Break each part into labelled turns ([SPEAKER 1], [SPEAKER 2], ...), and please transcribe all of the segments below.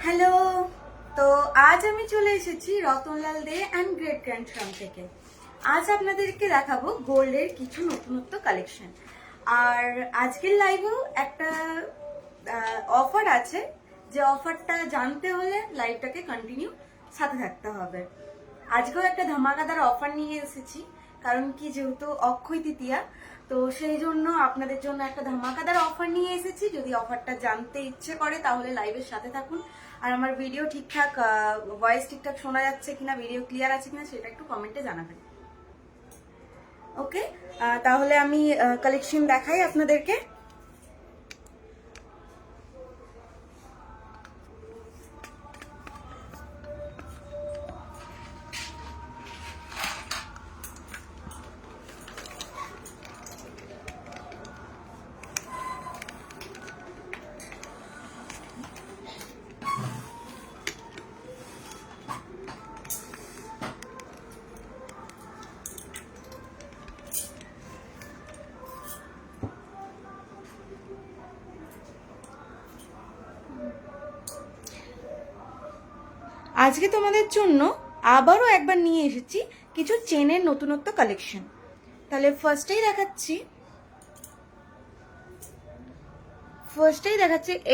[SPEAKER 1] Hello. তো আজ আমি চলে এসেছি রতনলাল দে অ্যান্ড গ্রেট গ্র্যান্ডসন থেকে। আজ আপনাদেরকে দেখাবো গোল্ডের কিছু নতুনত্ব কালেকশন। আর আজকের লাইভেও একটা অফার আছে, যে অফারটা জানতে হলে লাইভটাকে কন্টিনিউ সাথে থাকতে হবে। আজকেও একটা ধামাকাদার অফার নিয়ে এসেছি, কারণ কি যেহেতু অক্ষয় তৃতীয়া, তো সেই জন্য আপনাদের জন্য একটা ধামাকাদার অফার নিয়ে এসেছি। যদি অফারটা জানতে ইচ্ছে করে তাহলে লাইভের সাথে থাকুন। আর আমার ভিডিও ঠিকঠাক ভয়েস ঠিকঠাক শোনা যাচ্ছে কিনা, ভিডিও ক্লিয়ার আছে কিনা সেটা একটু কমেন্টে জানাবেন। ওকে, তাহলে আমি কালেকশন দেখাই আপনাদেরকে। আজকে তোমাদের জন্য আবারও একবার নিয়ে এসেছি কিছু চেনের নতুনত্ব কালেকশন। তাহলে ফার্স্টেই দেখাচ্ছি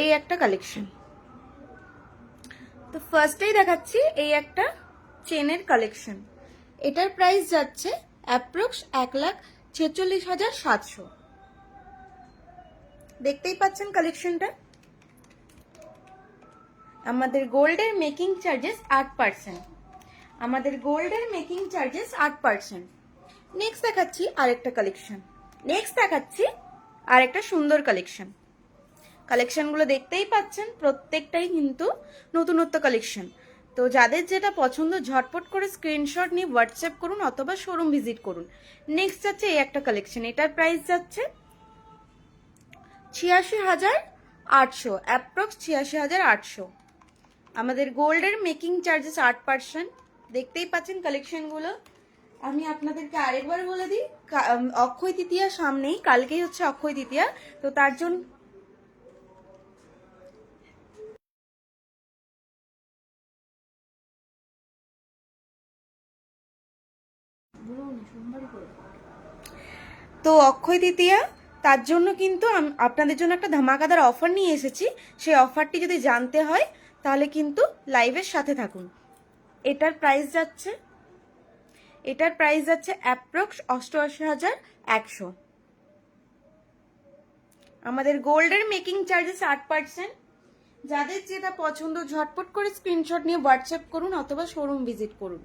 [SPEAKER 1] এই একটা কালেকশন। তো ফার্স্টেই দেখাচ্ছি এই একটা চেনের কালেকশন। এটার প্রাইস যাচ্ছে অ্যাপ্রক্স 1,46,700। দেখতেই পাচ্ছেন কালেকশনটা। আমাদের গোল্ডের মেকিং চার্জেস 8%। আমাদের গোল্ডের মেকিং চার্জেস 8%। নেক্সট দেখাচ্ছি আরেকটা সুন্দর কালেকশন। কালেকশনগুলো দেখতেই পাচ্ছেন, প্রত্যেকটাই কিন্তু নতুনত্ব কালেকশন। তো যাদের যেটা পছন্দ ঝটপট করে স্ক্রিনশট নিয়ে হোয়াটসঅ্যাপ করুন অথবা শোরুম ভিজিট করুন। নেক্সট যাচ্ছে এই একটা কালেকশন। এটার প্রাইস যাচ্ছে 86,800, অ্যাপ্রক্স 86,800। আমাদের গোল্ডের মেকিং চার্জেস 8%। দেখতেই পাচ্ছেন কালেকশনগুলো। আমি আপনাদেরকে আরেকবার বলে দিই, অক্ষয় তৃতীয়া সামনেই, কালকেই হচ্ছে অক্ষয় তৃতীয়া, তো তার জন্য অক্ষয় তৃতীয়া, তার জন্য কিন্তু আপনাদের জন্য একটা ধামাকাদার অফার নিয়ে এসেছি। সেই অফারটি যদি জানতে হয় তাহলে কিন্তু লাইভের সাথে থাকুন। এটার প্রাইস যাচ্ছে অ্যাপ্রক্স 88,100। আমাদের গোল্ডের মেকিং চার্জেস 8%। যাদের যেটা পছন্দ ঝটপট করে স্ক্রিনশট নিয়ে হোয়াটসঅ্যাপ করুন অথবা শোরুম ভিজিট করুন।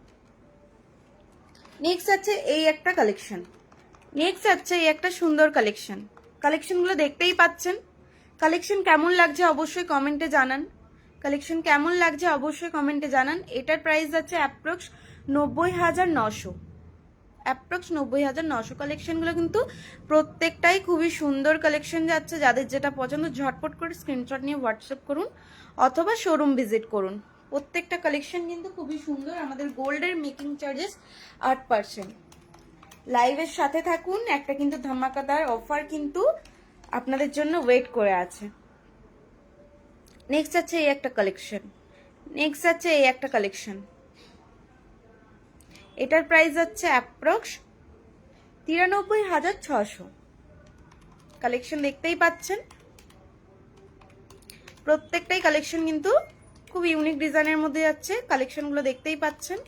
[SPEAKER 1] নেক্সট আছে এই একটা সুন্দর কালেকশনগুলো দেখতেই পাচ্ছেন। কালেকশন কেমন লাগছে অবশ্যই কমেন্টে জানান। এটার প্রাইস যাচ্ছে অ্যাপ্রক্স 90,900। কালেকশনগুলো কিন্তু প্রত্যেকটাই খুবই সুন্দর কালেকশন যাচ্ছে। যাদের যেটা পছন্দ ঝটপট করে স্ক্রিনশট নিয়ে হোয়াটসঅ্যাপ করুন অথবা শোরুম ভিজিট করুন। প্রত্যেকটা কালেকশন কিন্তু খুবই সুন্দর। আমাদের গোল্ডের মেকিং চার্জেস 8%। লাইভের সাথে থাকুন, একটা কিন্তু ধামাকাদার অফার কিন্তু আপনাদের জন্য ওয়েট করে আছে। নেক্সট আছে এই একটা কালেকশন। এটার প্রাইস হচ্ছে অ্যাপ্রক্স 93,600। কালেকশন দেখতেই পাচ্ছেন, প্রত্যেকটাই কালেকশন কিন্তু খুব ইউনিক ডিজাইনের মধ্যে যাচ্ছে। কালেকশনগুলো দেখতেই পাচ্ছেন।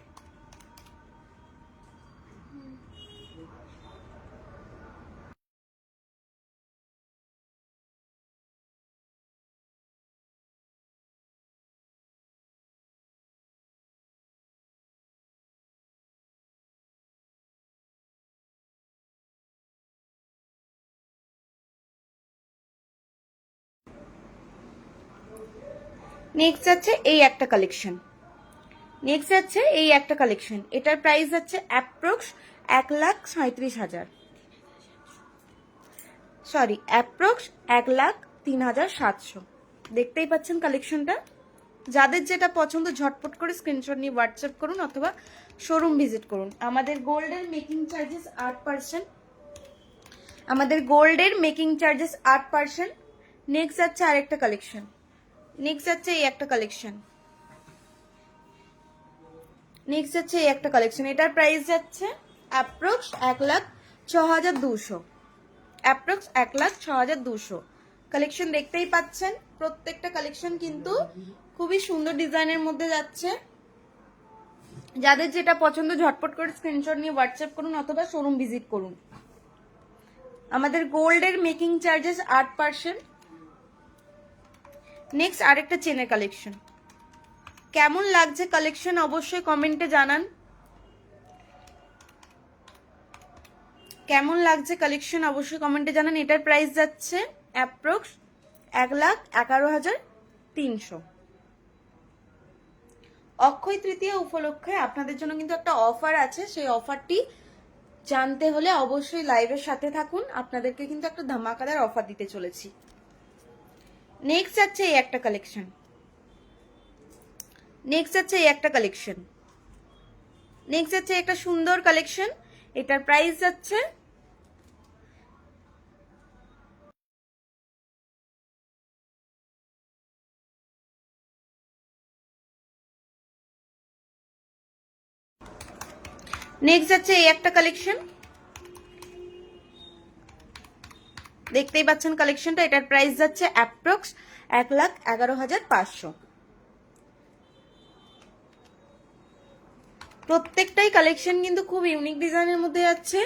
[SPEAKER 1] নেক্সট আছে এই একটা কালেকশন। এটার প্রাইস হচ্ছে অ্যাপ্রক্স 1,37,000। অ্যাপ্রক্স 1,03,700। দেখতেই পাচ্ছেন কালেকশনটা। যাদের যেটা পছন্দ ঝটপট করে স্ক্রিনশট নিয়ে হোয়াটসঅ্যাপ করুন অথবা শোরুম ভিজিট করুন। আমাদের গোল্ডের মেকিং চার্জেস 8%। নেক্সট যাচ্ছে আরেকটা কালেকশন। নেক্সট যাচ্ছে এই একটা কালেকশন, নেক্সট যাচ্ছে এই একটা কালেকশন। এটার প্রাইস যাচ্ছে অ্যাপ্রক্স 1,06,200, অ্যাপ্রক্স 1,06,200। কালেকশন দেখতেই পাচ্ছেন, প্রত্যেকটা কালেকশন কিন্তু খুবই সুন্দর ডিজাইনের মধ্যে যাচ্ছে। যাদের যেটা পছন্দ ঝটপট করে স্ক্রিনশট নিয়ে হোয়াটসঅ্যাপ করুন অথবা শোরুম ভিজিট করুন। আমাদের গোল্ডের মেকিং চার্জেস 8%। নেক্সট আরেকটা চেনের কালেকশন। কেমন লাগছে কালেকশন অবশ্যই কমেন্টে জানান, কেমন লাগছে কালেকশন অবশ্যই কমেন্টে জানান। এটার প্রাইস যাচ্ছে অ্যাপ্রক্স 1,11,300। অক্ষয় তৃতীয়া উপলক্ষে আপনাদের জন্য কিন্তু একটা অফার আছে, সেই অফারটি জানতে হলে অবশ্যই লাইভের সাথে থাকুন। আপনাদেরকে কিন্তু একটা ধামাকাদার অফার দিতে চলেছি। নেক্সট যাচ্ছে এই একটা কালেকশন, নেক্সট যাচ্ছে এই একটা কালেকশন, নেক্সট যাচ্ছে একটা সুন্দর কালেকশন। এটার প্রাইস যাচ্ছে নেক্সট যাচ্ছে এই একটা কালেকশন, দেখতেই পাচ্ছেন কালেকশনটা। এটার প্রাইস যাচ্ছে অ্যাপ্রক্স 1,11,500। প্রত্যেকটাই কালেকশন কিন্তু খুব ইউনিক ডিজাইনের মধ্যে যাচ্ছে।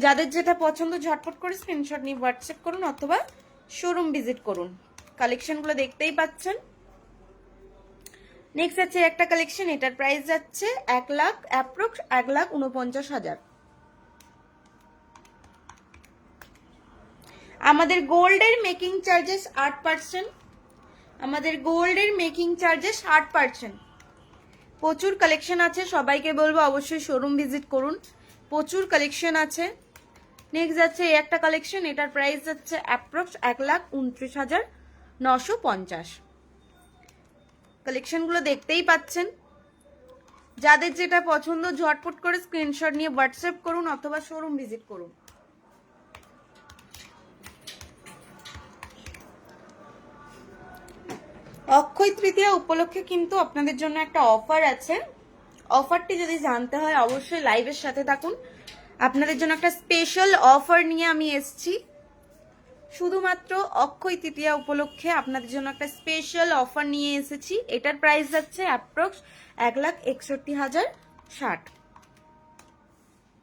[SPEAKER 1] যাদের যেটা পছন্দ ঝটপট করে স্ক্রিনশট নিয়ে হোয়াটসঅ্যাপ করুন অথবা শোরুম ভিজিট করুন। কালেকশনগুলো দেখতেই পাচ্ছেন। নেক্সট আছে একটা কালেকশন, এটার প্রাইস যাচ্ছে অ্যাপ্রক্স 1,49,000। আমাদের গোল্ডের মেকিং চার্জেস 8%, আমাদের গোল্ডের মেকিং চার্জেস 8%। প্রচুর কালেকশন আছে, সবাইকে বলবো অবশ্যই শোরুম ভিজিট করুন, প্রচুর কালেকশন আছে। নেক্সট যাচ্ছে এই একটা কালেকশন, এটার প্রাইস যাচ্ছে অ্যাপ্রক্স 1,29,950। কালেকশনগুলো দেখতেই পাচ্ছেন। যাদের যেটা পছন্দ ঝটপট করে স্ক্রিনশট নিয়ে হোয়াটসঅ্যাপ করুন অথবা শোরুম ভিজিট করুন। অক্ষয় তৃতীয়া উপলক্ষে কিন্তু আপনাদের জন্য একটা অফার আছে। অফারটি যদি জানতে হয় অবশ্যই লাইভের সাথে থাকুন। আপনাদের জন্য একটা স্পেশাল অফার নিয়ে আমি এসেছি। শুধুমাত্র অক্ষয় তৃতীয়া উপলক্ষে আপনাদের জন্য একটা স্পেশাল অফার নিয়ে এসেছি। এটার প্রাইস যাচ্ছে অ্যাপ্রক্স 1,61,060।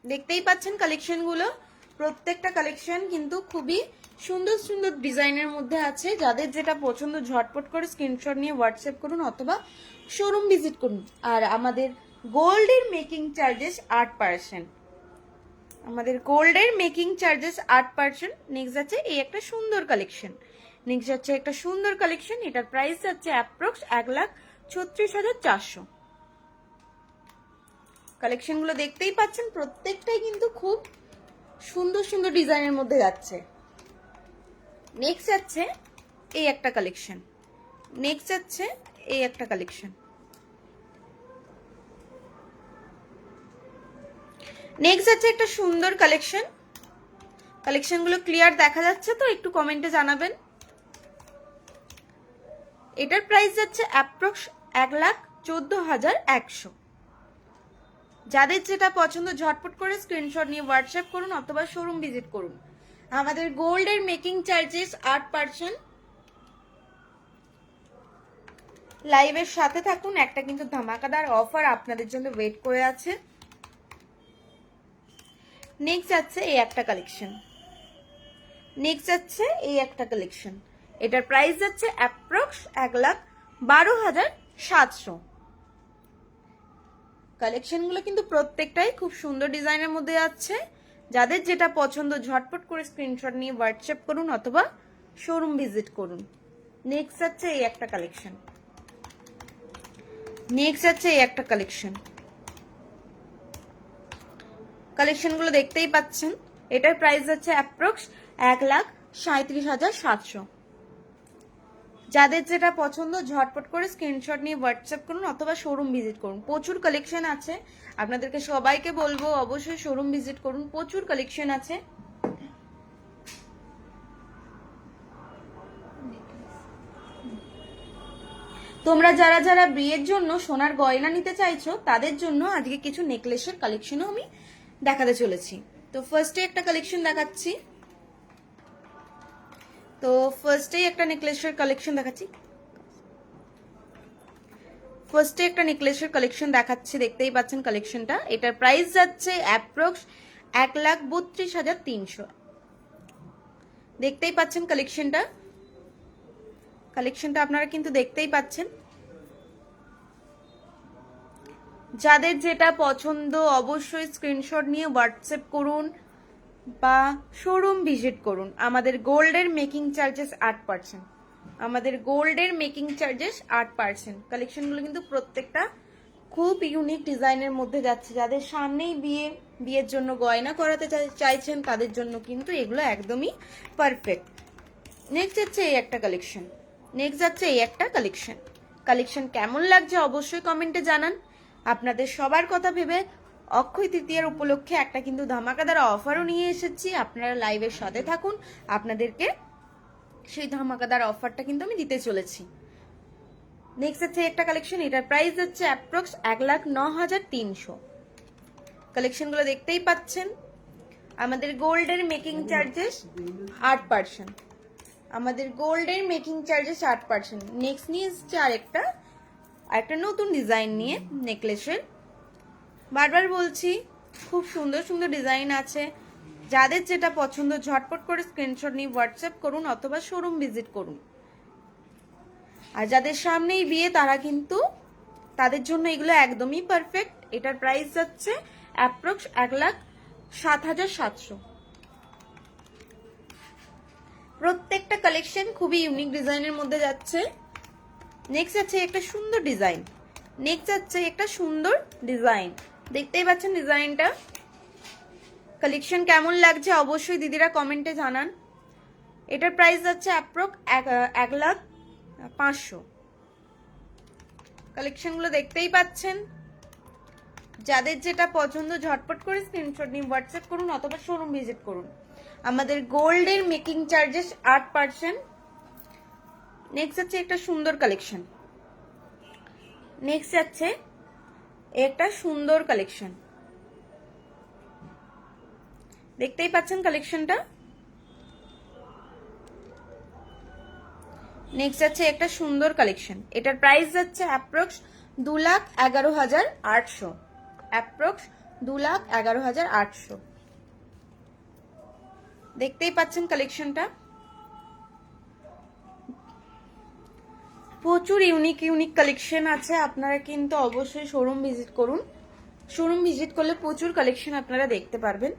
[SPEAKER 1] দেখতেই পাচ্ছেন কালেকশনগুলো, প্রত্যেকটা কালেকশন কিন্তু খুবই সুন্দর সুন্দর ডিজাইনের মধ্যে আছে। যাদের যেটা পছন্দ ঝটপট করে স্ক্রিনশট নিয়ে হোয়াটসঅ্যাপ করুন অথবা শোরুম ভিজিট করুন। আর আমাদের গোল্ডের মেকিং চার্জেস 8%, আমাদের গোল্ডের মেকিং চার্জেস 8%। নেক্সট যাচ্ছে এই একটা সুন্দর কালেকশন, নেক্সট যাচ্ছে একটা সুন্দর কালেকশন। এটার প্রাইস যাচ্ছে অ্যাপ্রক্স 1,36,400। কালেকশনগুলো দেখতেই পাচ্ছেন, প্রত্যেকটাই কিন্তু খুব সুন্দর সুন্দর ডিজাইনের মধ্যে যাচ্ছে। নেক্সট যাচ্ছে এই একটা কালেকশন, নেক্সট যাচ্ছে এই একটা কালেকশন, নেক্সট যাচ্ছে একটা সুন্দর কালেকশন। কালেকশনগুলো ক্লিয়ার দেখা যাচ্ছে তো? একটু কমেন্টে জানাবেন। এটার প্রাইস যাচ্ছে অ্যাপ্রক্স 1,14,100। যাদের যেটা পছন্দ ঝটপট করে স্ক্রিনশট নিয়ে হোয়াটসঅ্যাপ করুন অথবা শোরুম ভিজিট করুন। আমাদের গোল্ডের মেকিং চার্জেস 8%। লাইভের সাথে থাকুন, একটা কিন্তু ধামাকাদার অফার আপনাদের জন্য ওয়েট করে আছে। নেক্সট যাচ্ছে এই একটা কালেকশন, নেক্সট যাচ্ছে এই একটা কালেকশন। এটার প্রাইস যাচ্ছে অ্যাপ্রক্স 1,12,700। কালেকশনগুলো কিন্তু প্রত্যেকটাই খুব সুন্দর ডিজাইনের মধ্যে যাচ্ছে। যাদের যেটা পছন্দ ঝটপট করে স্ক্রিনশট নিয়ে হোয়াটসঅ্যাপ করুন অথবা শোরুম ভিজিট করুন। নেক্সট যাচ্ছে এই একটা কালেকশন, নেক্সট যাচ্ছে এই একটা কালেকশন। কালেকশনগুলো দেখতেই পাচ্ছেন। এটার প্রাইস যাচ্ছে অ্যাপ্রক্স 1,37,700। যাদের যেটা পছন্দ ঝটপট করে স্ক্রিনশট নিয়ে হোয়াটসঅ্যাপ করুন অথবা শোরুম ভিজিট করুন। প্রচুর কালেকশন আছে, আপনাদেরকে সবাইকে বলবো অবশ্যই শোরুম ভিজিট করুন, প্রচুর কালেকশন আছে। তোমরা যারা যারা বিয়ের জন্য সোনার গয়না নিতে চাইছো তাদের জন্য আজকে কিছু নেকলেসের কালেকশনও আমি দেখাতে চলেছি। তো ফার্স্টে একটা কালেকশন দেখাচ্ছি। তো ফার্স্টেই একটা নেকলেসের কালেকশন দেখাচ্ছি। ফার্স্টে একটা নেকলেসের কালেকশন দেখাচ্ছি, দেখতেই পাচ্ছেন কালেকশনটা। এটার প্রাইস যাচ্ছে অ্যাপ্রক্স 1,32,300। দেখতেই পাচ্ছেন কালেকশনটা। কালেকশনটা আপনারা কিন্তু দেখতেই পাচ্ছেন। যাদের যেটা পছন্দ অবশ্যই স্ক্রিনশট নিয়ে হোয়াটসঅ্যাপ করুন বা শোরুম ভিজিট করুন। আমাদের গোল্ডের মেকিং চার্জেস 8%। আমাদের গোল্ডের মেকিং চার্জেস 8%। কালেকশনগুলো কিন্তু প্রত্যেকটা খুব ইউনিক ডিজাইনের মধ্যে যাচ্ছে। যাদের সামনেই বিয়ের জন্য গয়না করাতে চাইছেন তাদের জন্য কিন্তু এগুলো একদমই পারফেক্ট। নেক্সট যাচ্ছে এই একটা কালেকশন। কালেকশন কেমন লাগছে অবশ্যই কমেন্টে জানান। আপনাদের সবার কথা ভেবে অক্ষয় তৃতীয়ার উপলক্ষে একটা কিন্তু ধামাকাদার অফারও নিয়ে এসেছি। আপনারা লাইভের সাথে থাকুন, আপনাদেরকে সেই ধামাকাদার অফারটা কিন্তু আমি দিতে চলেছি। নেক্সট আছে একটা কালেকশন। এটার প্রাইস হচ্ছে অ্যাপ্রক্স 1,09,300। কালেকশনগুলো দেখতেই পাচ্ছেন। আমাদের গোল্ডের মেকিং চার্জেস 8%। আমাদের গোল্ডের মেকিং চার্জেস 8%। নেক্সট নিয়ে এসছে আরেকটা নতুন ডিজাইন নিয়ে নেকলেসের। বারবার বলছি খুব সুন্দর সুন্দর ডিজাইন আছে। যাদের যেটা পছন্দ ঝটপট করে স্ক্রিনশট নিয়ে হোয়াটসঅ্যাপ করুন অথবা শোরুম ভিজিট করুন। আর যাদের সামনেই বিয়ে তারা কিন্তু তাদের জন্য এগুলো একদমই পারফেক্ট। এটার প্রাইস যাচ্ছে অ্যাপ্রক্স 1,07,700। প্রত্যেকটা কালেকশন খুবই ইউনিক ডিজাইনের মধ্যে যাচ্ছে। নেক্সট আছে একটা সুন্দর ডিজাইন। দেখতেই পাচ্ছেন ডিজাইনটা। কালেকশন কেমন লাগছে অবশ্যই দিদিরা কমেন্টে জানান। এটার প্রাইস যাচ্ছে অ্যাপ্রক্স 1,05,000। কালেকশনগুলো দেখতেই পাচ্ছেন। যাদের যেটা পছন্দ ঝটপট করে স্ক্রিনশট নিয়ে হোয়াটসঅ্যাপ করুন অথবা শোরুম ভিজিট করুন। আমাদের গোল্ডের মেকিং চার্জেস 8%। নেক্সট আছে একটা সুন্দর কালেকশন। দেখতেই পাচ্ছেন কালেকশনটা। নেক্সট আছে একটা সুন্দর কালেকশন। এটার প্রাইস যাচ্ছে অ্যাপ্রক্স 2,11,800। অ্যাপ্রক্স 2,11,800। দেখতেই পাচ্ছেন কালেকশনটা। প্রচুর ইউনিক কালেকশন আছে। আপনারা কিন্তু অবশ্যই শোরুম ভিজিট করুন। শোরুম ভিজিট করলে প্রচুর কালেকশন আপনারা দেখতে পারবেন।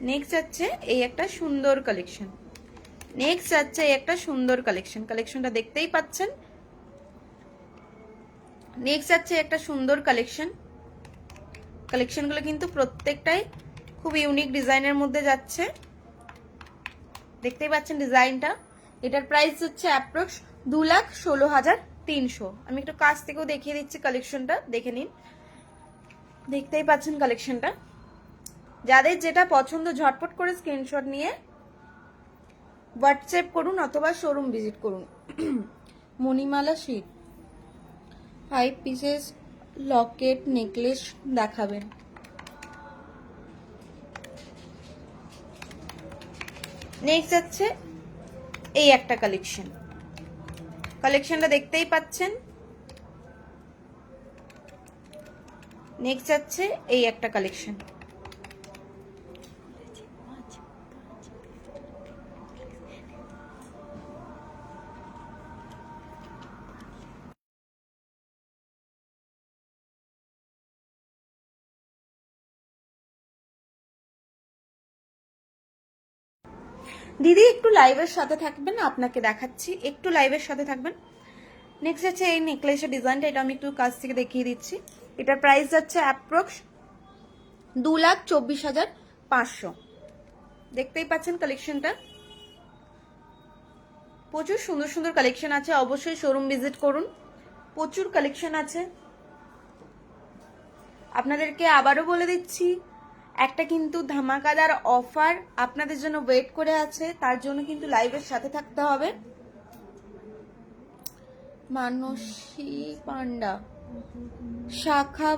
[SPEAKER 1] নেক্সট আছে এই একটা সুন্দর কালেকশন। কালেকশনটা দেখতেই পাচ্ছেন। নেক্সট আছে একটা সুন্দর কালেকশন। কালেকশনগুলো কিন্তু প্রত্যেকটাই খুব ইউনিক ডিজাইনের মধ্যে যাচ্ছে। দেখতেই পাচ্ছেন ডিজাইনটা। এটার প্রাইস হচ্ছে অ্যাপ্রক্স 2,16,300। আমি একটু কাছ থেকেও দেখিয়ে দিচ্ছি কালেকশনটা, দেখে নিন। দেখতেই পাচ্ছেন কালেকশনটা। যাদের যেটা পছন্দ ঝটপট করে স্ক্রিনশট নিয়ে হোয়াটসঅ্যাপ করুন অথবা শোরুম ভিজিট করুন। Manimala sheet 5 pieces Locket necklace দেখাবেন। নেক্সট আছে এই একটা কালেকশনটা দেখতেই পাচ্ছেন। নেক্সট আছে এই একটা কালেকশন। দিদি একটু লাইভের সাথে থাকবেন, আপনাকে দেখাচ্ছি, একটু লাইভের সাথে থাকবেন। নেক্সট আছে এই নেকলেসের ডিজাইনটা। এটা আমি একটু কাছ থেকে দেখিয়ে দিচ্ছি। এটার প্রাইস যাচ্ছে অ্যাপ্রক্স 2,24,500। দেখতেই পাচ্ছেন কালেকশনটা। প্রচুর সুন্দর সুন্দর কালেকশন আছে। অবশ্যই শোরুম ভিজিট করুন। প্রচুর কালেকশন আছে। আপনাদেরকে আবারও বলে দিচ্ছি একটা কিন্তু ধামাকাদার অফার আপনাদের জন্য ওয়েট করে আছে। তার জন্য কিন্তু লাইভের সাথে থাকতে হবে। মানসী পান্ডা, শাখা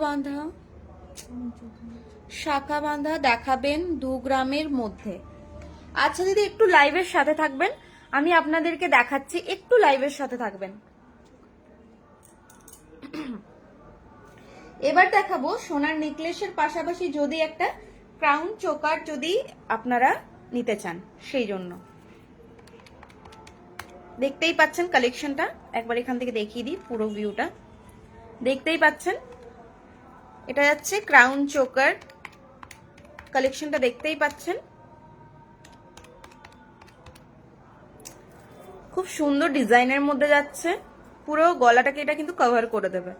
[SPEAKER 1] বাঁধা দেখাবেন 2 গ্রামের মধ্যে। আচ্ছা দিদি, একটু লাইভের সাথে থাকবেন, আমি আপনাদেরকে দেখাচ্ছি, একটু লাইভের সাথে থাকবেন। এবার দেখাবো সোনার নেকলেসের পাশাপাশি যদি একটা ক্রাউন চোকার যদি আপনারা নিতে চান, সেই জন্য। দেখতেই পাচ্ছেন কালেকশনটা, একবার এখান থেকে দেখিয়ে দিই পুরো ভিউটা। দেখতেই পাচ্ছেন এটা যাচ্ছে ক্রাউন চোকার কালেকশনটা, দেখতেই পাচ্ছেন খুব সুন্দর ডিজাইনের মধ্যে যাচ্ছে। পুরো গলাটাকে এটা কিন্তু কভার করে দেবে।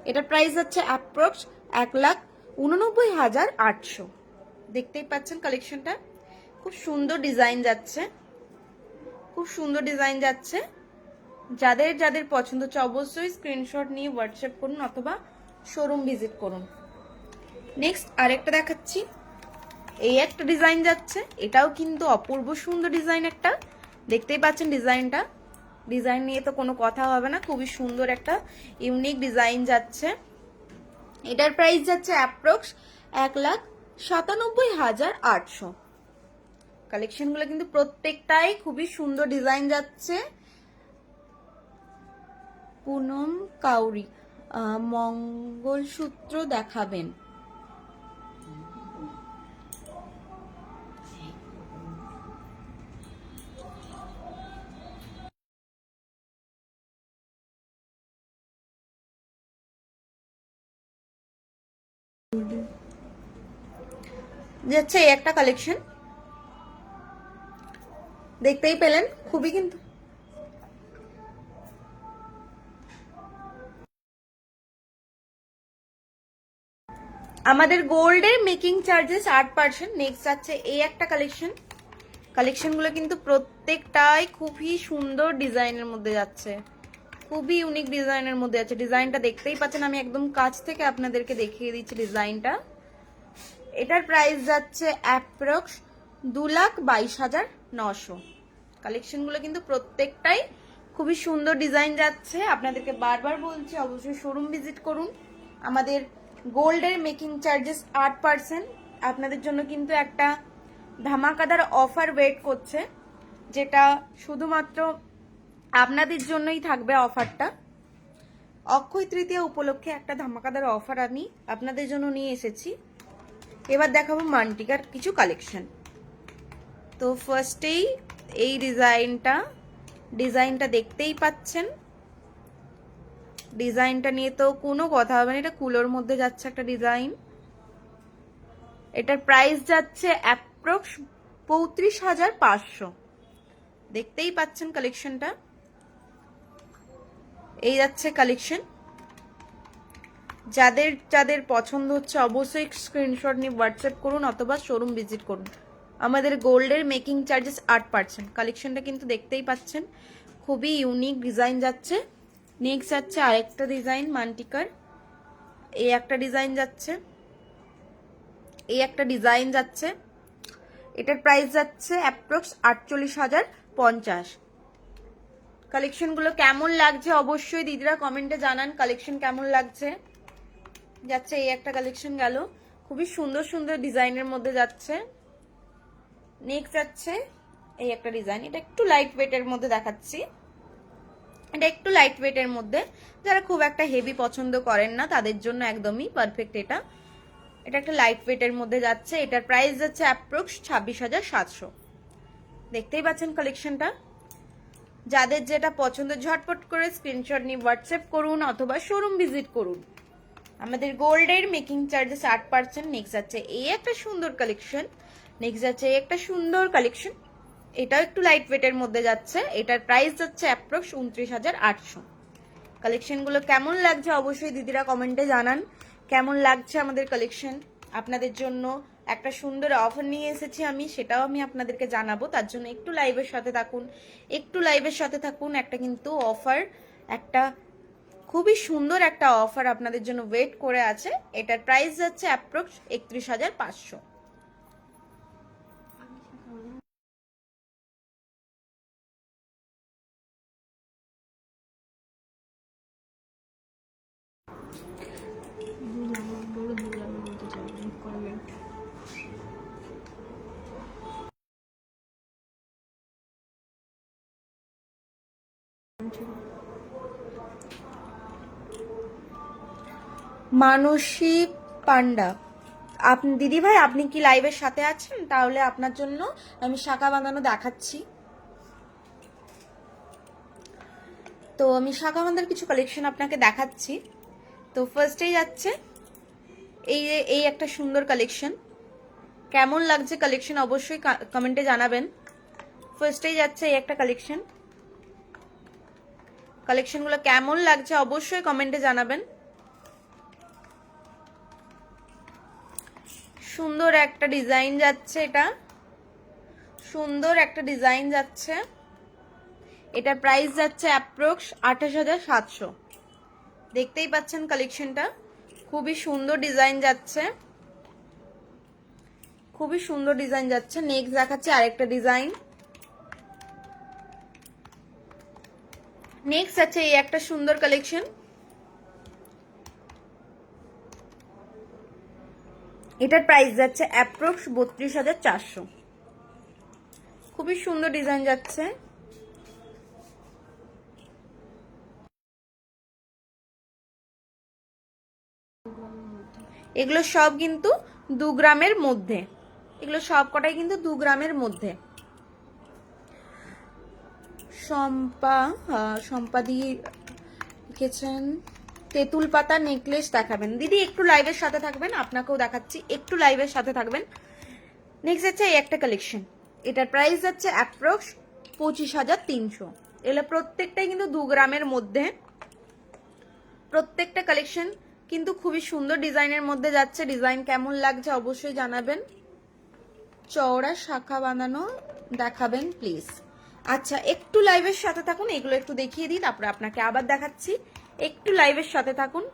[SPEAKER 1] এটার প্রাইস হচ্ছে অ্যাপ্রক্স 1,89,800। দেখতেই পাচ্ছেন কালেকশনটা, খুব সুন্দর ডিজাইন যাচ্ছে, খুব সুন্দর ডিজাইন যাচ্ছে। যাদের যাদের পছন্দ হচ্ছে অবশ্যই স্ক্রিনশট নিয়ে হোয়াটসঅ্যাপ করুন অথবা শোরুম ভিজিট করুন। নেক্সট আরেকটা দেখাচ্ছি, এই একটা ডিজাইন যাচ্ছে, এটাও কিন্তু অপূর্ব সুন্দর ডিজাইন একটা। দেখতেই পাচ্ছেন ডিজাইনটা, ডিজাইন নিয়ে তো কোনো কথা হবে না, খুবই সুন্দর একটা ইউনিক ডিজাইন যাচ্ছে। এটার প্রাইস যাচ্ছে অ্যাপ্রক্স 1,97,800। কালেকশনগুলো কিন্তু প্রত্যেকটাই খুবই সুন্দর ডিজাইন যাচ্ছে। পুনম কাউরি, মঙ্গলসূত্র দেখাবেন। যাচ্ছে এই একটা কালেকশন, দেখতেই পেলেন, খুবই কিন্তু আমাদের গোল্ডের মেকিং চার্জেস 8%। নেক্সট যাচ্ছে এই একটা কালেকশন, কালেকশনগুলো কিন্তু প্রত্যেকটাই খুবই সুন্দর ডিজাইনের মধ্যে যাচ্ছে, খুবই ইউনিক ডিজাইনের মধ্যে যাচ্ছে। ডিজাইনটা দেখতেই পাচ্ছেন, আমি একদম কাছ থেকে আপনাদেরকে দেখিয়ে দিচ্ছি ডিজাইনটা। এটার প্রাইস যাচ্ছে অ্যাপ্রক্স 2,22,900। কালেকশনগুলো কিন্তু প্রত্যেকটাই খুবই সুন্দর ডিজাইন যাচ্ছে। আপনাদেরকে বারবার বলছি অবশ্যই শোরুম ভিজিট করুন। আমাদের গোল্ডের মেকিং চার্জেস 8%। আপনাদের জন্য কিন্তু একটা ধামাকাদার অফার ওয়েট করছে, যেটা শুধুমাত্র আপনাদের জন্যই থাকবে অফারটা। অক্ষয় তৃতীয়া উপলক্ষে একটা ধামাকাদার অফার আমি আপনাদের জন্য নিয়ে এসেছি। এবার দেখাবো মান্টিকার কিছু কালেকশন। তো ফার্স্টেই এই ডিজাইনটা দেখতেই পাচ্ছেন, ডিজাইনটা নিয়ে তো কোনো কথা হবে না, এটা কুলোর মধ্যে যাচ্ছে একটা ডিজাইন। এটার প্রাইস যাচ্ছে অ্যাপ্রক্স 35,500। দেখতেই পাচ্ছেন কালেকশনটা, এই যাচ্ছে কালেকশন। যাদের যাদের পছন্দ হচ্ছে অবশ্যই স্ক্রিনশট নিয়ে হোয়াটসঅ্যাপ করুন অথবা শোরুম ভিজিট করুন। আমাদের গোল্ডের মেকিং চার্জেস 8%। কালেকশনটা কিন্তু দেখতেই পাচ্ছেন, খুবই ইউনিক ডিজাইন যাচ্ছে। নেক্সট যাচ্ছে আরেকটা ডিজাইন মান্টিকার, এই একটা ডিজাইন যাচ্ছে, এই একটা ডিজাইন যাচ্ছে। এটার প্রাইস যাচ্ছে অ্যাপ্রক্স 48,050। কালেকশনগুলো কেমন লাগছে অবশ্যই দিদিরা কমেন্টে জানান, কালেকশন কেমন লাগছে। যাচ্ছে এই একটা কালেকশন গেল, খুবই সুন্দর সুন্দর ডিজাইনের মধ্যে যাচ্ছে। নেক্সট যাচ্ছে এই একটা ডিজাইন, এটা একটু লাইট ওয়েটের মধ্যে দেখাচ্ছি। এটা একটু লাইট ওয়েটের মধ্যে, যারা খুব একটা হেভি পছন্দ করেন না তাদের জন্য একদমই পারফেক্ট। এটা একটা লাইট ওয়েটের মধ্যে যাচ্ছে। এটার প্রাইস যাচ্ছে অ্যাপ্রক্স 26,700। দেখতেই পাচ্ছেন কালেকশনটা। যাদের যেটা পছন্দ ঝটপট করে স্ক্রিনশট নিয়ে হোয়াটসঅ্যাপ করুন অথবা শোরুম ভিজিট করুন। আমাদের গোল্ডের মেকিং চার্জেস 8%। নেক্সট যাচ্ছে এই একটা সুন্দর কালেকশন, নেক্সট যাচ্ছে এই একটা সুন্দর কালেকশন, এটাও একটু লাইট ওয়েটের মধ্যে যাচ্ছে। এটার প্রাইস যাচ্ছে অ্যাপ্রক্স 29,800। কালেকশনগুলো কেমন লাগছে অবশ্যই দিদিরা কমেন্টে জানান, কেমন লাগছে আমাদের কালেকশন। আপনাদের জন্য একটা সুন্দর অফার নিয়ে এসেছি আমি, সেটাও আমি আপনাদেরকে জানাবো। তার জন্য একটু লাইভের সাথে থাকুন, একটু লাইভের সাথে থাকুন। একটা কিন্তু অফার, একটা খুবই সুন্দর একটা অফার আপনাদের জন্য ওয়েট করে আছে। এটার প্রাইস যাচ্ছে অ্যাপ্রক্স 31,500। মানসী পান্ডা, আপনি দিদি ভাই আপনি কি লাইভের সাথে আছেন? তাহলে আপনার জন্য আমি শাখা বাঁধানো দেখাচ্ছি। তো আমি শাখা বাঁধার কিছু কালেকশন আপনাকে দেখাচ্ছি। তো ফার্স্টেই যাচ্ছে এই একটা সুন্দর কালেকশন। কেমন লাগছে কালেকশন অবশ্যই কমেন্টে জানাবেন। ফার্স্টেই যাচ্ছে এই একটা কালেকশন। কালেকশনগুলো কেমন লাগছে অবশ্যই কমেন্টে জানাবেন। সুন্দর একটা ডিজাইন যাচ্ছে, এটা সুন্দর একটা ডিজাইন যাচ্ছে। এটার প্রাইস যাচ্ছে অ্যাপ্রক্স 28,700। দেখতেই পাচ্ছেন কালেকশনটা খুবই সুন্দর ডিজাইন যাচ্ছে, খুবই সুন্দর ডিজাইন যাচ্ছে। নেক্সট দেখাচ্ছে আরেকটা ডিজাইন। নেক্সট আছে এই একটা সুন্দর কালেকশন। এটার প্রাইস যাচ্ছে অ্যাপ্রক্স 32,400। খুবই সুন্দর ডিজাইন যাচ্ছে। এগুলো সব কিন্তু 2 গ্রামের মধ্যে, এগুলো সব কটাই কিন্তু 2 গ্রামের মধ্যে। সম্পাদি লিখেছেন তেঁতুল পাতা নেকলেস দেখাবেন। দিদি একটু লাইভের সাথে থাকবেন, আপনাকেও দেখাচ্ছি, একটু লাইভের সাথে থাকবেন। নেক্সট হচ্ছে এই একটা কালেকশন। এটার প্রাইস যাচ্ছে অ্যাপ্রক্স 25,300। এগুলো প্রত্যেকটাই কিন্তু 2 গ্রামের মধ্যে। প্রত্যেকটা কালেকশন কিন্তু খুবই সুন্দর ডিজাইনের মধ্যে যাচ্ছে। ডিজাইন কেমন লাগছে অবশ্যই জানাবেন। চওড়া শাখা বাঁধানো দেখাবেন প্লিজ। আচ্ছা একটু লাইভের সাথে থাকুন, এগুলো একটু দেখিয়ে দিই, তারপরে আপনাকে আবার দেখাচ্ছি। একটু লাইভের সাথে থাকুন।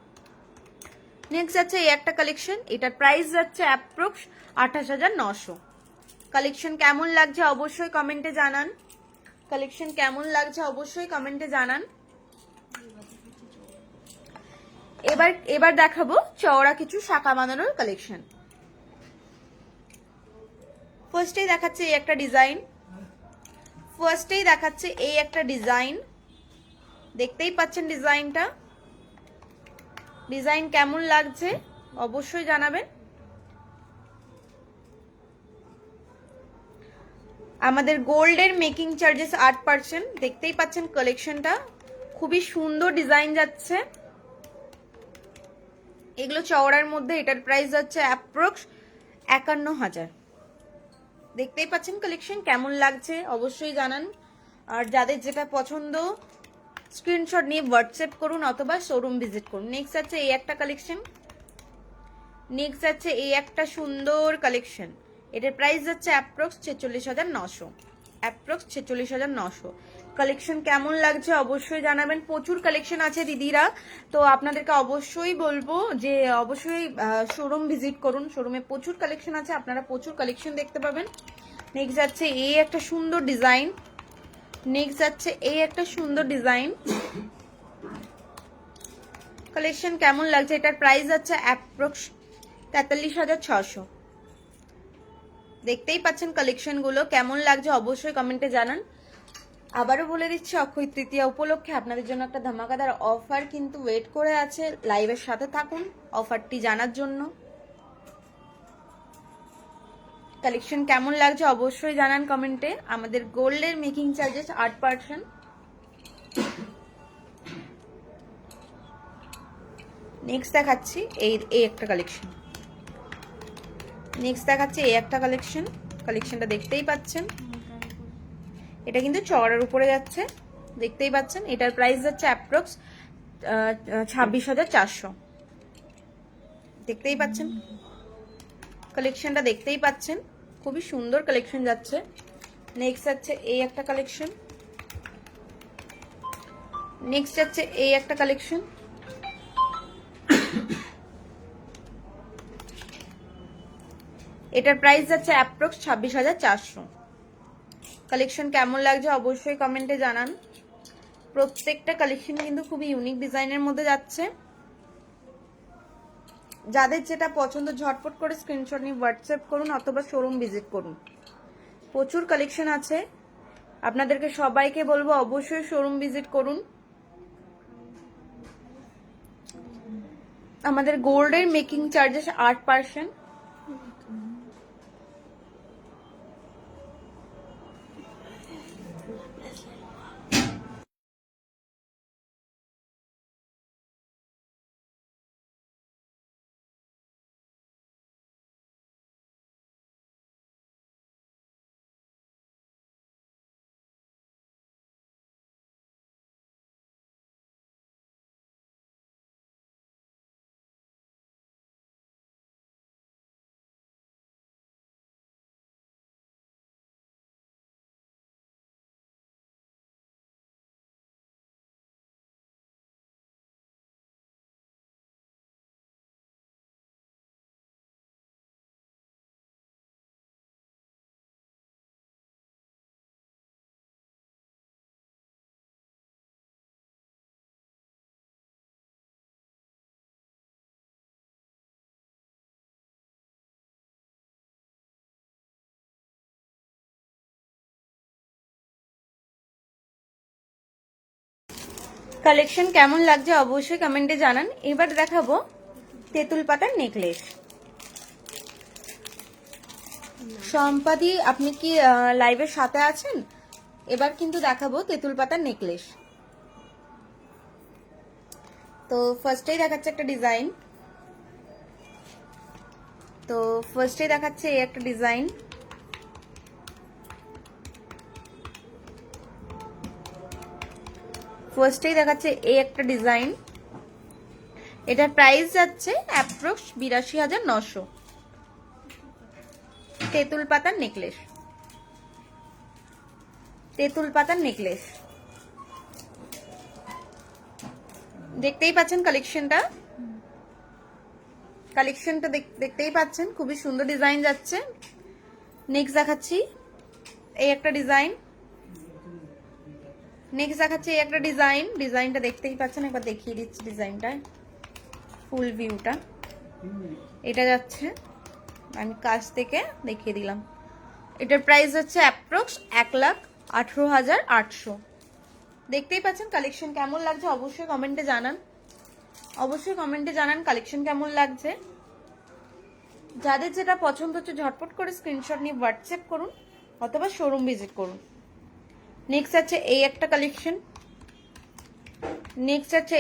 [SPEAKER 1] নেক্সট যাচ্ছে এই একটা কালেকশন। এটার প্রাইস যাচ্ছে অ্যাপ্রক্স 28,900। কালেকশন কেমন লাগছে অবশ্যই কমেন্টে জানান। কালেকশন কেমন লাগছে অবশ্যই কমেন্টে জানান। এবার দেখাবো চওড়া কিছু শাখা বাঁধানোর কালেকশন। ফার্স্টেই দেখাচ্ছে এই একটা ডিজাইন। ফার্স্টেই দেখাচ্ছে এই একটা ডিজাইন। দেখতেই পাচ্ছেন ডিজাইনটা। ডিজাইন কেমন লাগছে অবশ্যই জানাবেন। আমাদের গোল্ডের মেকিং চার্জেস 8%। দেখতেই পাচ্ছেন কালেকশনটা খুবই সুন্দর ডিজাইন যাচ্ছে। এগুলো চওড়ার মধ্যে। এটার প্রাইস যাচ্ছে অ্যাপ্রক্স 51,000। দেখতেই পাচ্ছেন কালেকশন কেমন লাগছে অবশ্যই জানান। আর যাদের যেটা পছন্দ স্ক্রিনশট নিয়ে হোয়াটসঅ্যাপ করুন অথবা শোরুম ভিজিট করুন। নেক্সট আছে এই একটা কালেকশন। নেক্সট আছে এই একটা সুন্দর কালেকশন। এটার প্রাইস যাচ্ছে অ্যাপ্রক্স 46,900। অ্যাপ্রক্স 46,900। কালেকশন কেমন লাগছে অবশ্যই জানাবেন। প্রচুর কালেকশন আছে দিদিরা, তো আপনাদেরকে অবশ্যই বলবো যে অবশ্যই শোরুম ভিজিট করুন। শোরুমে প্রচুর কালেকশন আছে, আপনারা প্রচুর কালেকশন দেখতে পাবেন। নেক্সট যাচ্ছে এই একটা সুন্দর ডিজাইন। নেক্সট যাচ্ছে এই একটা সুন্দর ডিজাইন। কালেকশন কেমন লাগছে? এটার প্রাইস যাচ্ছে অ্যাপ্রক্স 43,600। দেখতেই পাচ্ছেন কালেকশন গুলো কেমন লাগছে অবশ্যই কমেন্টে জানান। আবারও বলে দিচ্ছি অক্ষয় তৃতীয়া উপলক্ষে আপনাদের জন্য একটা ধামাকাদার অফার কিন্তু ওয়েট করে আছে। লাইভের সাথে থাকুন অফারটি জানার জন্য। কালেকশন কেমন লাগছে অবশ্যই জানান কমেন্টে। আমাদের গোল্ডের মেকিং চার্জেস 8%। নেক্সট দেখাচ্ছি এই একটা কালেকশন। নেক্সট দেখাচ্ছি এই একটা কালেকশন। কালেকশনটা দেখতেই পাচ্ছেন, এটা কিন্তু চওড়ার উপরে যাচ্ছে। দেখতেই পাচ্ছেন এটার প্রাইস যাচ্ছে অ্যাপ্রক্স 26,400। দেখতেই পাচ্ছেন কালেকশনটা, দেখতেই পাচ্ছেন খুবই সুন্দর কালেকশন যাচ্ছে। নেক্সট যাচ্ছে এই একটা কালেকশন। নেক্সট যাচ্ছে এই একটা কালেকশন। এটার প্রাইস যাচ্ছে অ্যাপ্রক্স 26,400। কালেকশন কেমন লাগছে অবশ্যই কমেন্টে জানান। প্রত্যেকটা কালেকশন কিন্তু খুবই ইউনিক ডিজাইনের মধ্যে যাচ্ছে। যাদের যেটা পছন্দ ঝটপট করে স্ক্রিনশট নিয়ে হোয়াটসঅ্যাপ করুন অথবা শোরুম ভিজিট করুন। প্রচুর কালেকশন আছে, আপনাদেরকে সবাইকে বলবো অবশ্যই শোরুম ভিজিট করুন। আমাদের গোল্ডের মেকিং চার্জেস 8%। কালেকশন কেমন লাগছে অবশ্যই কমেন্টে জানান। এবার দেখাবো তেঁতুল পাতার নেকলেস। সম্পাদি, আপনি কি লাইভের সাথে আছেন? এবার কিন্তু দেখাবো তেঁতুল পাতার নেকলেস। তো ফার্স্টেই দেখাচ্ছে একটা ডিজাইন। এই একটা ডিজাইন। ফার্স্টেই দেখাচ্ছে এই একটা ডিজাইন। এটার প্রাইস যাচ্ছে অ্যাপ্রক্স ৮২,৯০০। তেঁতুল পাতার নেকলেস। দেখতেই পাচ্ছেন কালেকশনটা দেখতেই পাচ্ছেন, খুবই সুন্দর ডিজাইন যাচ্ছে। নেক্সট দেখাচ্ছি এই একটা ডিজাইন। ডিজাইনটা দেখতেই পাচ্ছেন, একবার দেখিয়ে দিচ্ছি ডিজাইনটা, ফুল ভিউটা। এটা যাচ্ছে, আমি কাছ থেকে দেখিয়ে দিলাম। এটার প্রাইস হচ্ছে অ্যাপ্রক্স ১,১৮,৮০০। দেখতেই পাচ্ছেন কালেকশন কেমন লাগছে অবশ্যই কমেন্টে জানান কালেকশন কেমন লাগছে। যাদের যেটা পছন্দ হচ্ছে ঝটপট করে স্ক্রিনশট নিয়ে হোয়াটসঅ্যাপ করুন অথবা শোরুম ভিজিট করুন। নেক্সট আছে এই একটা কালেকশন।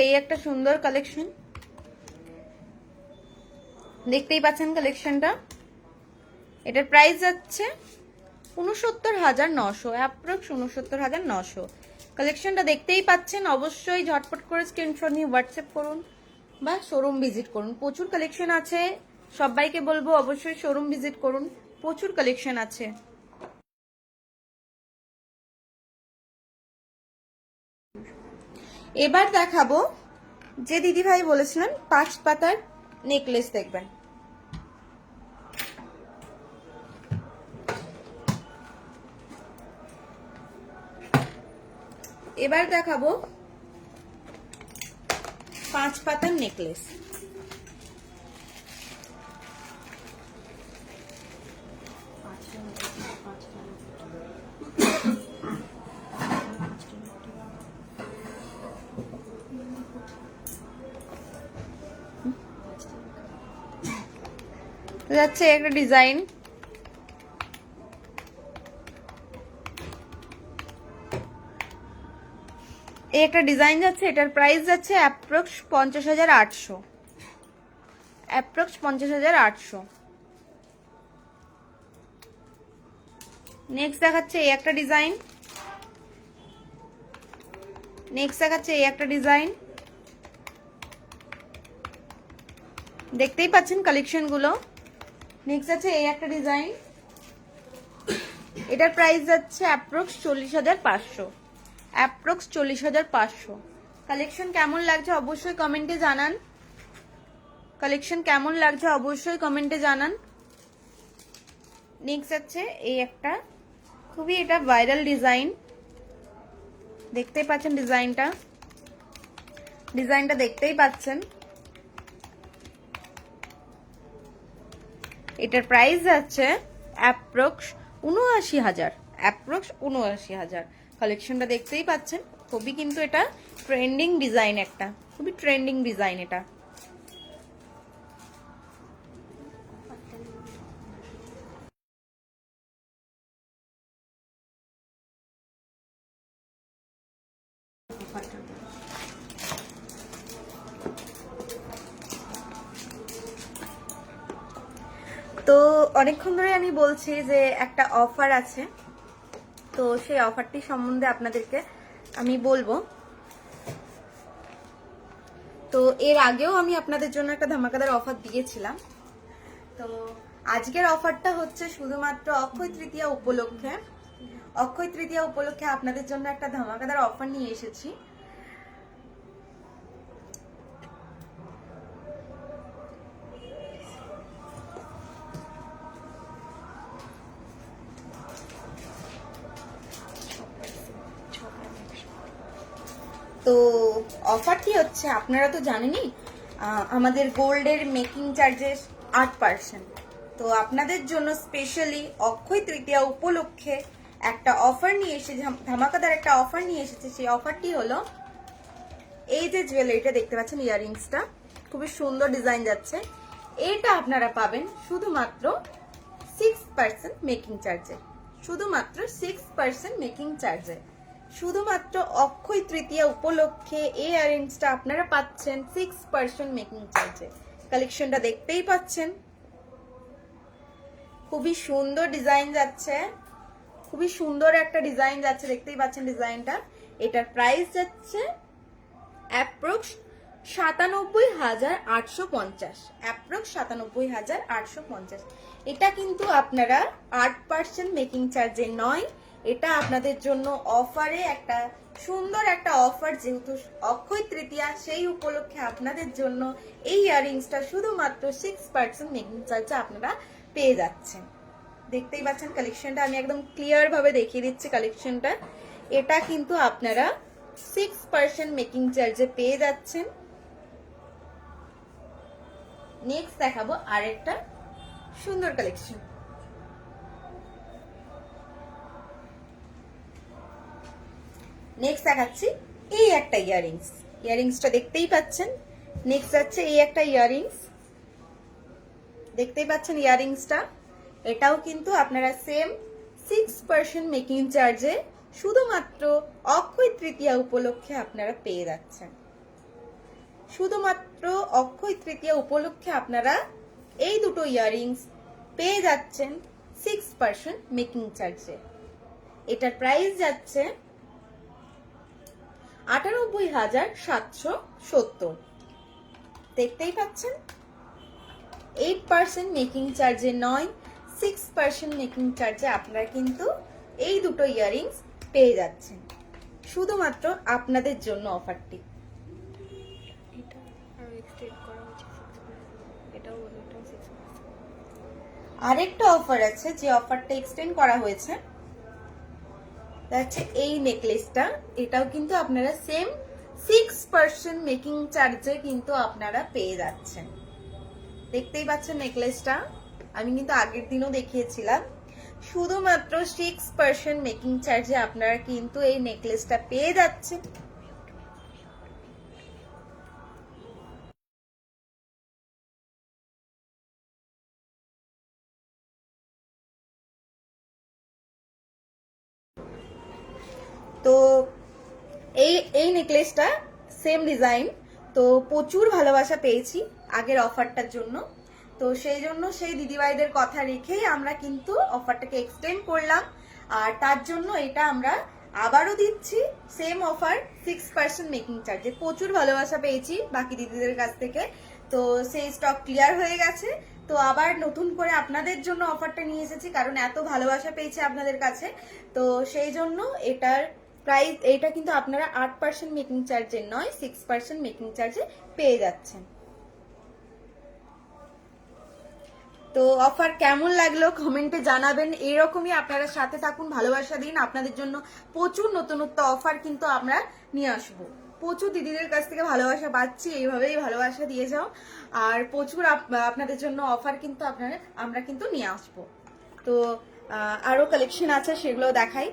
[SPEAKER 1] এই একটা সুন্দর কালেকশন। দেখতেই পাচ্ছেন কালেকশনটা। এটার প্রাইস যাচ্ছে ৬৯,৯০০, অ্যাপ্রক্স ৬৯,৯০০। কালেকশনটা দেখতেই পাচ্ছেন, অবশ্যই ঝটপট করে স্ক্রিনশট নিয়ে হোয়াটসঅ্যাপ করুন বা শোরুম ভিজিট করুন। প্রচুর কালেকশন আছে, সবাইকে বলবো অবশ্যই শোরুম ভিজিট করুন, প্রচুর কালেকশন আছে। এবার দেখাবো যে দিদিভাই বলেছিলেন ৫ পাতার নেকলেস দেখবেন। এবার দেখাবো ৫ পাতার নেকলেস। যাচ্ছে একটা ডিজাইন। এই একটা ডিজাইন যাচ্ছে, এটার প্রাইস যাচ্ছে অ্যাপ্রক্স ৫০,৮০০। নেক্সট দেখাচ্ছে এই একটা ডিজাইন। দেখতেই পাচ্ছেন কালেকশন গুলো। নেক্সট আছে এই একটা ডিজাইন। এটার প্রাইস যাচ্ছে অ্যাপ্রক্স ৪০,৫০০। কালেকশন কেমন লাগছে অবশ্যই কমেন্টে জানান। নেক্সট আছে এই একটা, খুবই এটা ভাইরাল ডিজাইন। দেখতেই পাচ্ছেন ডিজাইনটা দেখতেই পাচ্ছেন। এটার প্রাইস যাচ্ছে অ্যাপ্রক্স ৭৯,০০০। কালেকশনটা দেখতেই পাচ্ছেন, খুবই কিন্তু এটা ট্রেন্ডিং ডিজাইন, এটা তো অনেকক্ষণ ধরে আমি বলছি যে একটা অফার আছে, তো সেই অফারটি সম্বন্ধে আপনাদেরকে আমি বলবো। তো এর আগেও আমি আপনাদের জন্য একটা ধামাকাদার অফার দিয়েছিলাম। তো আজকের অফারটা হচ্ছে শুধুমাত্র অক্ষয় তৃতীয়া উপলক্ষে। অক্ষয় তৃতীয়া উপলক্ষে আপনাদের জন্য একটা ধামাকাদার অফার নিয়ে এসেছি। তো অফারটি হচ্ছে, আপনারা তো জানেনই আমাদের গোল্ডের মেকিং চার্জেস 8%। তো আপনাদের জন্য স্পেশালি অক্ষয় তৃতীয়া উপলক্ষে একটা অফার নিয়ে এসে, ধামাকাদার একটা অফার নিয়ে এসেছে। সেই অফারটি হলো এই যে জুয়েলারিটা দেখতে পাচ্ছেন, ইয়াররিংসটা খুবই সুন্দর ডিজাইন যাচ্ছে। এটা আপনারা পাবেন শুধুমাত্র 6% মেকিং চার্জে, শুধুমাত্র 6% মেকিং চার্জে। শুধুমাত্র অক্ষয় তৃতীয়া উপলক্ষে এই ইয়াররিংসটা আপনারা পাচ্ছেন 6% মেকিং চার্জে। কালেকশনটা দেখতেই পাচ্ছেন, খুবই সুন্দর ডিজাইন যাচ্ছে, খুবই সুন্দর একটা ডিজাইন যাচ্ছে, দেখতেই পাচ্ছেন ডিজাইনটা। এটার প্রাইস যাচ্ছে অ্যাপ্রক্স 97,850, অ্যাপ্রক্স 97,850। এটা কিন্তু আপনারা 8% মেকিং চার্জে নয়, এটা আপনাদের জন্য অফারে একটা সুন্দর একটা অফার। যেহেতু অক্ষয় তৃতীয়া, সেই উপলক্ষে আপনাদের জন্য এই ইয়াররিংসটা শুধুমাত্র 6% মেকিং চার্জে আপনারা পেয়ে যাচ্ছেন। দেখতেই পাচ্ছেন কালেকশনটা, আমি একদম ক্লিয়ার ভাবে দেখিয়ে দিচ্ছি কালেকশনটা। এটা কিন্তু আপনারা 6% মেকিং চার্জে পেয়ে যাচ্ছেন। নেক্সট দেখাবো আরেকটা সুন্দর কালেকশন। নেক্সট দেখাচ্ছি এই একটা ইয়াররিংস। ইয়াররিংসটা দেখতেই পাচ্ছেন। নেক্সট যাচ্ছে এই একটা ইয়াররিংস, দেখতেই পাচ্ছেন ইয়াররিংসটা। এটাও কিন্তু আপনারা সেম 6% মেকিং চার্জে শুধুমাত্র অক্ষয় তৃতীয়া উপলক্ষে আপনারা পেয়ে যাচ্ছেন। শুধুমাত্র অক্ষয় তৃতীয়া উপলক্ষে আপনারা এই দুটো ইয়াররিংস পেয়ে যাচ্ছেন 6% মেকিং চার্জে। এটার প্রাইস যাচ্ছে 98,770। দেখতেই পাচ্ছেন 8% মেকিং চার্জে নয়, 6% মেকিং চার্জে আপনারা কিন্তু এই দুটো ইয়াররিংস পেয়ে যাচ্ছেন। শুধুমাত্র আপনাদের জন্য অফারটি। আরেকটা অফার আছে, যে অফারটা এক্সটেন্ড করা হয়েছে, এই নেকলেসটা। এটাও কিন্তু আপনারা সেম 6% মেকিং চার্জে কিন্তু আপনারা পেয়ে যাচ্ছেন। দেখতেই পাচ্ছেন নেকলেসটা, আমি কিন্তু আগের দিনও দেখিয়েছিলাম। শুধুমাত্র 6% মেকিং চার্জে আপনারা কিন্তু এই নেকলেসটা পেয়ে যাচ্ছেন। তো এই নেকলেসটা সেম ডিজাইন। তো প্রচুর ভালোবাসা পেয়েছি আগের অফারটার জন্য। তো সেই জন্য সেই দিদিভাইদের কথা রেখেই আমরা কিন্তু অফারটাকে এক্সটেন্ড করলাম। আর তার জন্য এটা আমরা আবারও দিচ্ছি সেম অফার 6% মেকিং চার্জে। প্রচুর ভালোবাসা পেয়েছি বাকি দিদিদের কাছ থেকে, তো সেই স্টক ক্লিয়ার হয়ে গেছে। তো আবার নতুন করে আপনাদের জন্য অফারটা নিয়ে এসেছি, কারণ এত ভালোবাসা পেয়েছি আপনাদের কাছে। তো সেই জন্য এটার প্রাইস, এটা কিন্তু আপনারা 8% মেকিং চার্জে নয়, 6% মেকিং চার্জে পেয়ে যাচ্ছেন। তো অফার কেমন লাগলো কমেন্টে জানাবেন। এরকমই আপনারা সাথে থাকুন, ভালোবাসা দিন। আপনাদের জন্য প্রচুর নতুনত্ব অফার কিন্তু আমরা নিয়ে আসবো। প্রচুর দিদিদের কাছ থেকে ভালোবাসা পাচ্ছি, এইভাবেই ভালোবাসা দিয়ে যাও। আর প্রচুর আপনাদের জন্য অফার কিন্তু আমরা কিন্তু নিয়ে আসবো। তো আরো কালেকশন আছে, সেগুলো দেখাই।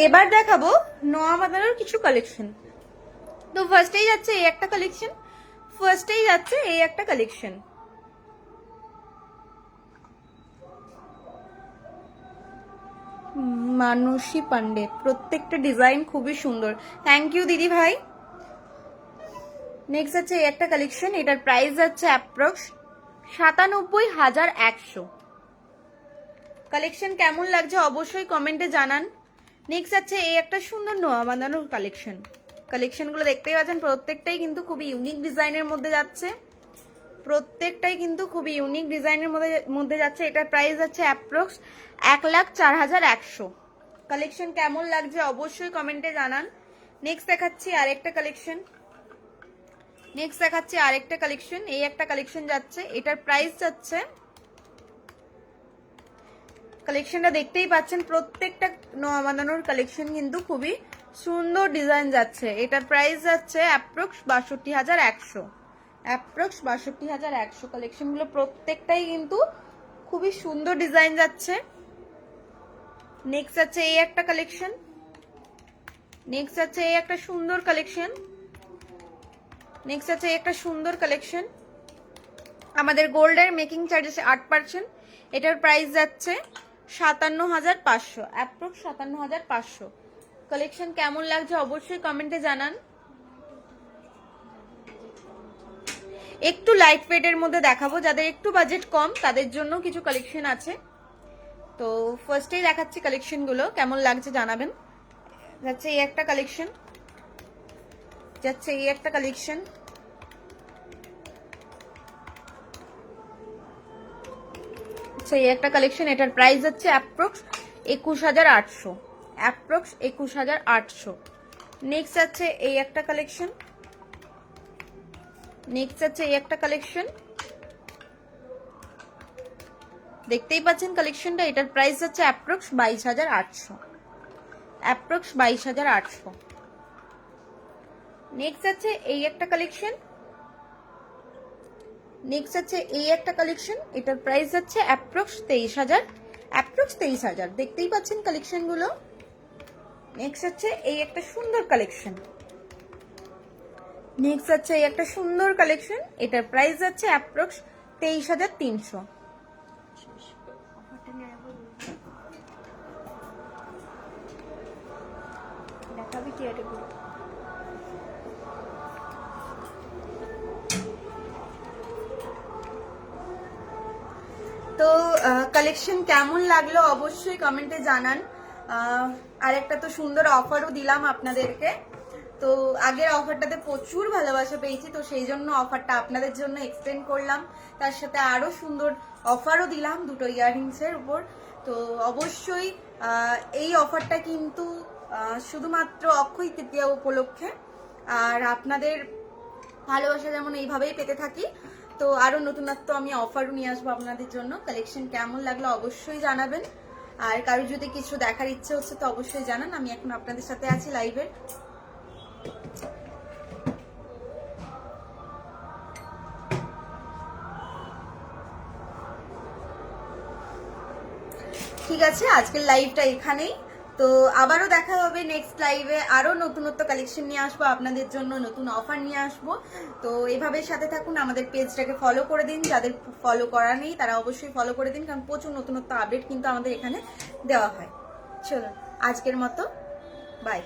[SPEAKER 1] এবার দেখাবো নোয়া বাঁধানোর কিছু কালেকশন। তো ফার্স্টেই যাচ্ছে এই একটা কালেকশন, মানসী পান্ডে, প্রত্যেকটা ডিজাইন খুবই সুন্দর। থ্যাংক ইউ দিদি ভাই। নেক্সট আছে এই একটা কালেকশন, এটার প্রাইস যাচ্ছে অ্যাপ্রক্স 97,100। কালেকশন কেমন লাগছে অবশ্যই কমেন্টে জানান। নেক্সট আছে এই একটা সুন্দর নোয়া বাঁধানোর কালেকশনগুলো দেখতেই পাচ্ছেন, প্রত্যেকটাই কিন্তু খুবই ইউনিক ডিজাইনের মধ্যে যাচ্ছে, এটার প্রাইস আছে অ্যাপ্রক্স 1,04,100। কালেকশন কেমন লাগছে অবশ্যই কমেন্টে জানান। নেক্সট দেখাচ্ছি আরেকটা কালেকশন, এই একটা কালেকশন যাচ্ছে, এটার প্রাইস যাচ্ছে, কালেকশনটা দেখতেই পাচ্ছেন, প্রত্যেকটা নোয়া বাঁধানোর কালেকশন কিন্তু খুবই সুন্দর ডিজাইন যাচ্ছে। এটার প্রাইস যাচ্ছে অ্যাপ্রক্স 62,100। কালেকশনগুলো প্রত্যেকটাই কিন্তু খুবই সুন্দর ডিজাইন যাচ্ছে। নেক্সট আছে এই একটা সুন্দর কালেকশন, আমাদের গোল্ডের মেকিং চার্জেস 8%। এটার প্রাইস যাচ্ছে 57,500, অ্যাপ্রক্স 57,500। কালেকশন কেমন লাগছে অবশ্যই কমেন্টে জানান। একটু লাইট ওয়েটের মধ্যে দেখাবো, যাদের একটু বাজেট কম তাদের জন্য কিছু কালেকশন আছে। তো ফার্স্টেই দেখাচ্ছি কালেকশনগুলো, কেমন লাগছে জানাবেন। যাচ্ছে এই একটা কালেকশন, এটার প্রাইস যাচ্ছে অ্যাপ্রক্স 21,800। নেক্সট আছে এই একটা কালেকশন, দেখতেই পাচ্ছেন কালেকশনটা, এটার প্রাইস যাচ্ছে অ্যাপ্রক্স 22,800। নেক্সট আছে এই একটা কালেকশন, এটার প্রাইস যাচ্ছে অ্যাপ্রক্স 23,000। দেখতেই পাচ্ছেন কালেকশনগুলো। নেক্সট আছে এই একটা সুন্দর কালেকশন, এটার প্রাইস যাচ্ছে অ্যাপ্রক্স 23,300। দেখাবি কি এটা? তো কালেকশন কেমন লাগলো অবশ্যই কমেন্টে জানান। আর একটা তো সুন্দর অফারও দিলাম আপনাদেরকে, তো আগের অফারটাতে প্রচুর ভালোবাসা পেয়েছি, তো সেই জন্য অফারটা আপনাদের জন্য এক্সটেন্ড করলাম। তার সাথে আরো সুন্দর অফারও দিলাম দুটো ইয়াররিংসের উপর। তো অবশ্যই এই অফারটা কিন্তু শুধুমাত্র অক্ষয় তৃতীয়া উপলক্ষে, আর আপনাদের ভালোবাসা যেমন এইভাবেই পেতে থাকি, তো আরো নতুনত্ব আমি অফারও নিয়ে আসবো আপনাদের জন্য। কালেকশন কেমন লাগলো অবশ্যই জানাবেন, আর কারো যদি কিছু দেখার ইচ্ছে হচ্ছে তো অবশ্যই জানান। আমি এখন আপনাদের সাথে আছি লাইভে। ঠিক আছে, আজকের লাইভটা এখানেই, তো আবারও দেখা হবে নেক্সট লাইভে। আরো নতুনত্ব কালেকশন নিয়ে আসবো আপনাদের জন্য, নতুন অফার নিয়ে আসবো। তো এভাবে সাথে থাকুন, আমাদের পেজটাকে ফলো করে দিন, যাদের ফলো করা নেই তারা অবশ্যই ফলো করে দিন, কারণ প্রচুর নতুনত্ব আপডেট কিন্তু আমাদের এখানে দেওয়া হয়। চলুন আজকের মতো বাই।